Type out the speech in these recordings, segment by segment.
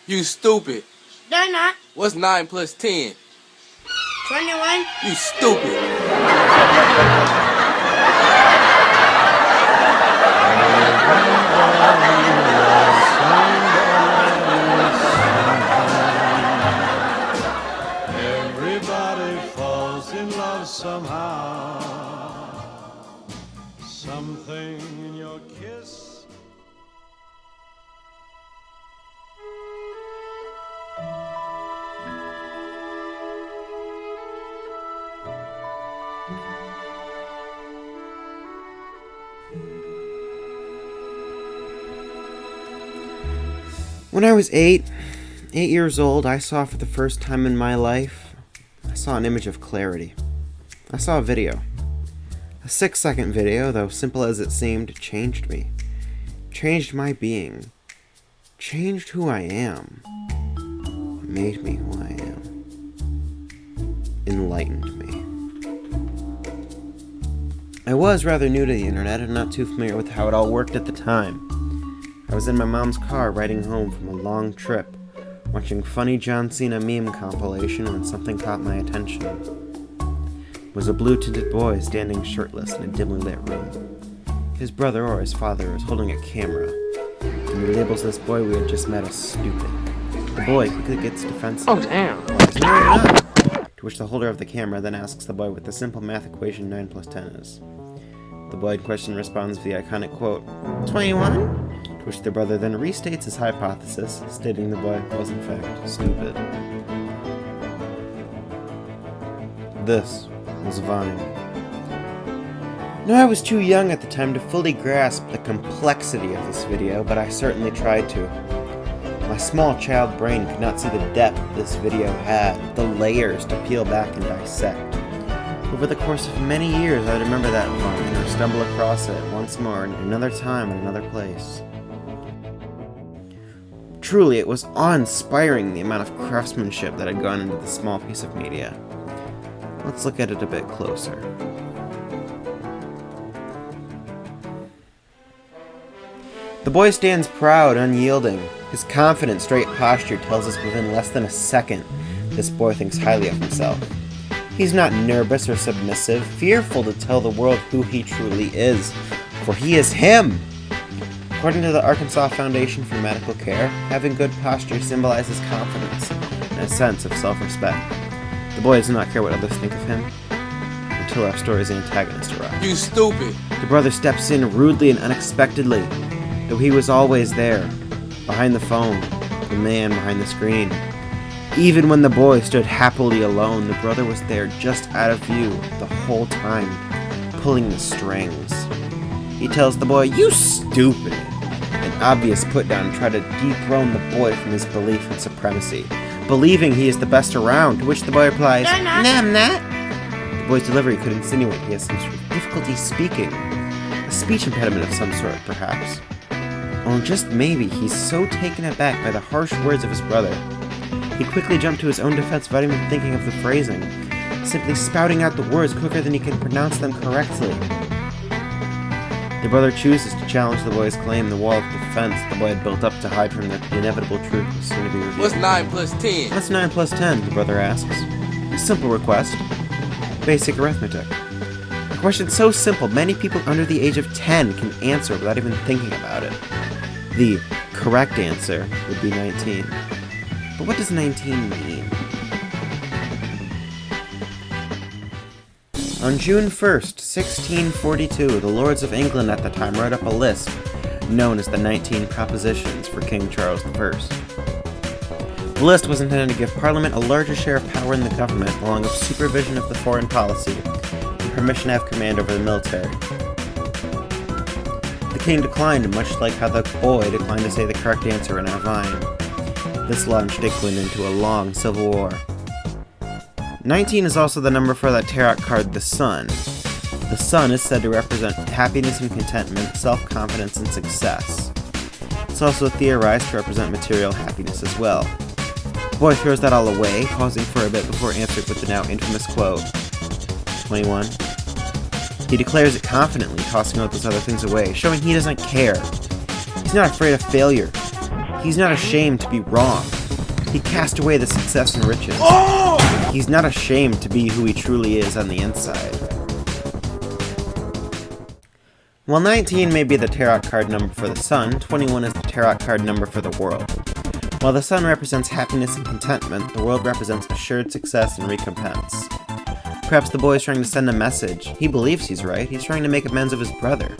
You stupid. They're not. What's 9 plus 10? 21. You stupid. Everybody falls in love somehow. Something in your kiss. When I was 8 years old, I saw for the first time in my life, I saw an image of clarity. I saw a video. A 6-second video, though simple as it seemed, changed me. Changed my being. Changed who I am. Made me who I am. Enlightened me. I was rather new to the internet and not too familiar with how it all worked at the time. I was in my mom's car riding home from a long trip, watching funny John Cena meme compilation when something caught my attention. It was a blue-tinted boy standing shirtless in a dimly lit room. His brother or his father was holding a camera, and he labels this boy we had just met as stupid. The boy quickly gets defensive. Oh, damn. No, you're not. To which the holder of the camera then asks the boy what the simple math equation 9 plus 10 is. The boy in question responds with the iconic quote, 21? To which the brother then restates his hypothesis, stating the boy was in fact stupid. This was Vine. No, I was too young at the time to fully grasp the complexity of this video, but I certainly tried to. My small child brain could not see the depth this video had, the layers to peel back and dissect. Over the course of many years, I'd remember that Vine or stumble across it once more in another time in another place. Truly, it was awe-inspiring the amount of craftsmanship that had gone into this small piece of media. Let's look at it a bit closer. The boy stands proud, unyielding. His confident, straight posture tells us within less than a second this boy thinks highly of himself. He's not nervous or submissive, fearful to tell the world who he truly is, for he is him! According to the Arkansas Foundation for Medical Care, having good posture symbolizes confidence and a sense of self-respect. The boy does not care what others think of him until our story's antagonist arrives. You stupid. The brother steps in rudely and unexpectedly, though he was always there, behind the phone, the man behind the screen. Even when the boy stood happily alone, the brother was there just out of view the whole time, pulling the strings. He tells the boy, "You stupid!" An obvious put-down to try to dethrone the boy from his belief in supremacy, believing he is the best around, to which the boy replies, "No, I'm not." The boy's delivery could insinuate he has some sort of difficulty speaking, a speech impediment of some sort, perhaps. Or just maybe he's so taken aback by the harsh words of his brother, he quickly jumped to his own defense without even thinking of the phrasing, simply spouting out the words quicker than he can pronounce them correctly. The brother chooses to challenge the boy's claim. The wall of defense the boy had built up to hide from the inevitable truth was soon to be revealed. What's 9 plus 10? What's 9 plus 10, the brother asks. A simple request. Basic arithmetic. A question so simple, many people under the age of 10 can answer without even thinking about it. The correct answer would be 19. But what does 19 mean? On June 1st, 1642, the lords of England at the time wrote up a list known as the 19 Propositions for King Charles I. The list was intended to give Parliament a larger share of power in the government, along with supervision of the foreign policy and permission to have command over the military. The king declined, much like how the boy declined to say the correct answer in our Vine. This launched England into a long civil war. 19 is also the number for that tarot card, the Sun. The Sun is said to represent happiness and contentment, self-confidence, and success. It's also theorized to represent material happiness as well. The boy throws that all away, pausing for a bit before answering with the now infamous quote, 21. He declares it confidently, tossing out those other things away, showing he doesn't care. He's not afraid of failure. He's not ashamed to be wrong. He cast away the success and riches. He's not ashamed to be who he truly is on the inside. While 19 may be the tarot card number for the sun, 21 is the tarot card number for the world. While the sun represents happiness and contentment, the world represents assured success and recompense. Perhaps the boy is trying to send a message. He believes he's right. He's trying to make amends of his brother.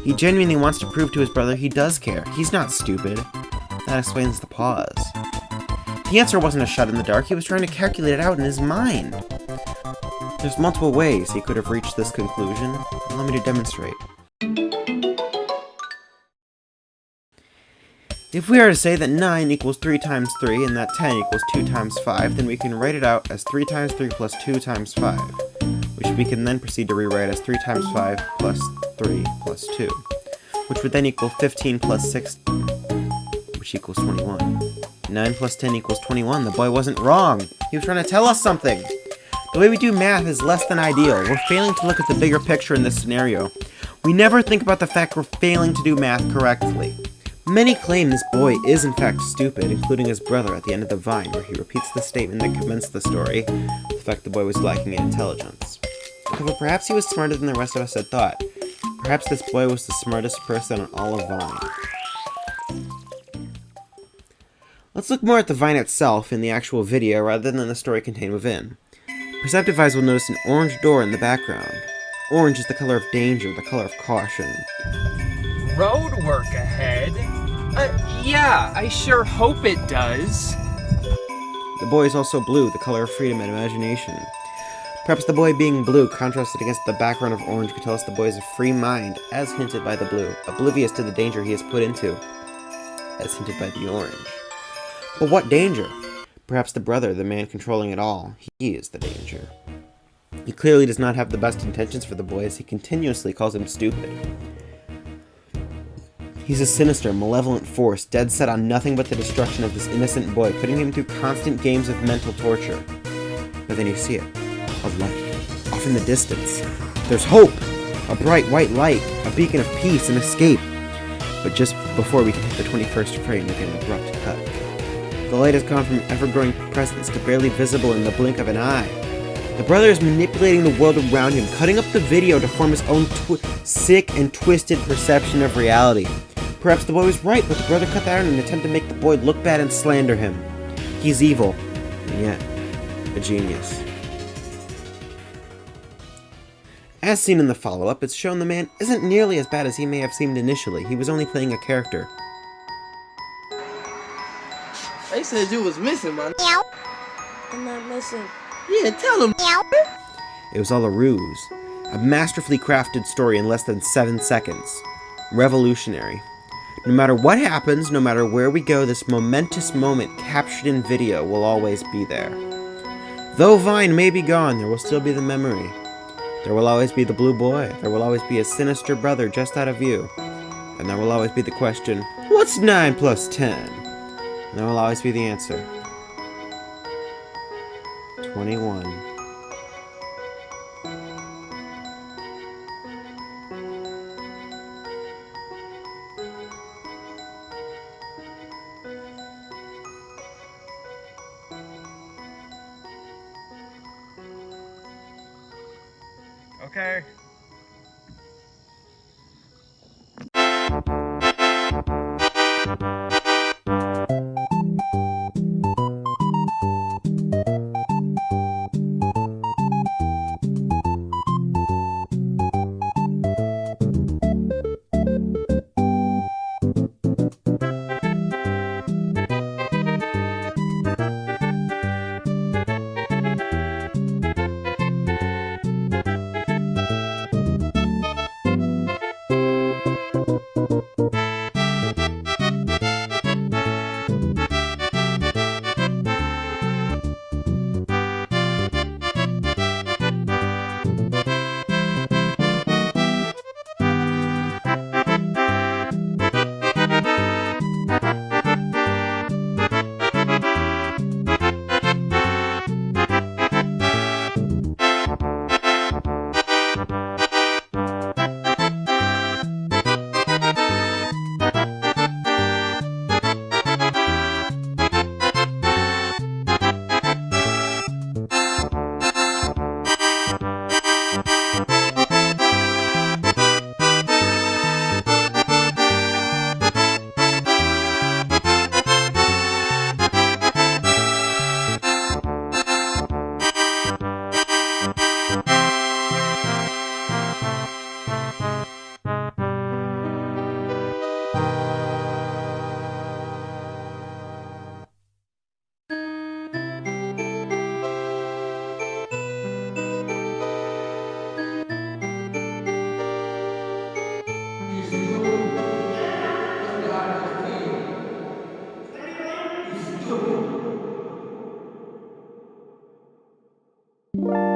He genuinely wants to prove to his brother he does care. He's not stupid. That explains the pause. The answer wasn't a shot in the dark. He was trying to calculate it out in his mind. There's multiple ways he could have reached this conclusion. Allow me to demonstrate. If we are to say that 9 equals 3 times 3 and that 10 equals 2 times 5, then we can write it out as 3 times 3 plus 2 times 5, which we can then proceed to rewrite as 3 times 5 plus 3 plus 2, which would then equal 15 plus 6, which equals 21. 9 plus 10 equals 21. The boy wasn't wrong. He was trying to tell us something. The way we do math is less than ideal. We're failing to look at the bigger picture in this scenario. We never think about the fact we're failing to do math correctly. Many claim this boy is in fact stupid, including his brother at the end of the vine, where he repeats the statement that commenced the story, the fact the boy was lacking in intelligence. However, perhaps he was smarter than the rest of us had thought. Perhaps this boy was the smartest person on all of Vine. Let's look more at the vine itself in the actual video rather than the story contained within. Perceptive eyes will notice an orange door in the background. Orange is the color of danger, the color of caution. Road work ahead? Yeah, I sure hope it does. The boy is also blue, the color of freedom and imagination. Perhaps the boy being blue, contrasted against the background of orange, could tell us the boy is a free mind, as hinted by the blue, oblivious to the danger he is put into, as hinted by the orange. But what danger? Perhaps the brother, the man controlling it all. He is the danger. He clearly does not have the best intentions for the boy, as he continuously calls him stupid. He's a sinister, malevolent force, dead set on nothing but the destruction of this innocent boy, putting him through constant games of mental torture. But then you see it. A light. Off in the distance. There's hope! A bright white light. A beacon of peace and escape. But just before we can hit the 21st frame, we get an abrupt cut. The light has gone from ever-growing presence to barely visible in the blink of an eye. The brother is manipulating the world around him, cutting up the video to form his own sick and twisted perception of reality. Perhaps the boy was right, but the brother cut that out in an attempt to make the boy look bad and slander him. He's evil, and yet a genius. As seen in the follow-up, it's shown the man isn't nearly as bad as he may have seemed initially. He was only playing a character. They said you was missing, man. I'm not missing. Yeah, tell them. It was all a ruse. A masterfully crafted story in less than 7 seconds. Revolutionary. No matter what happens, no matter where we go, this momentous moment captured in video will always be there. Though Vine may be gone, there will still be the memory. There will always be the blue boy. There will always be a sinister brother just out of view. And there will always be the question, what's 9 plus 10? And there will always be the answer. 21. Okay. Bye.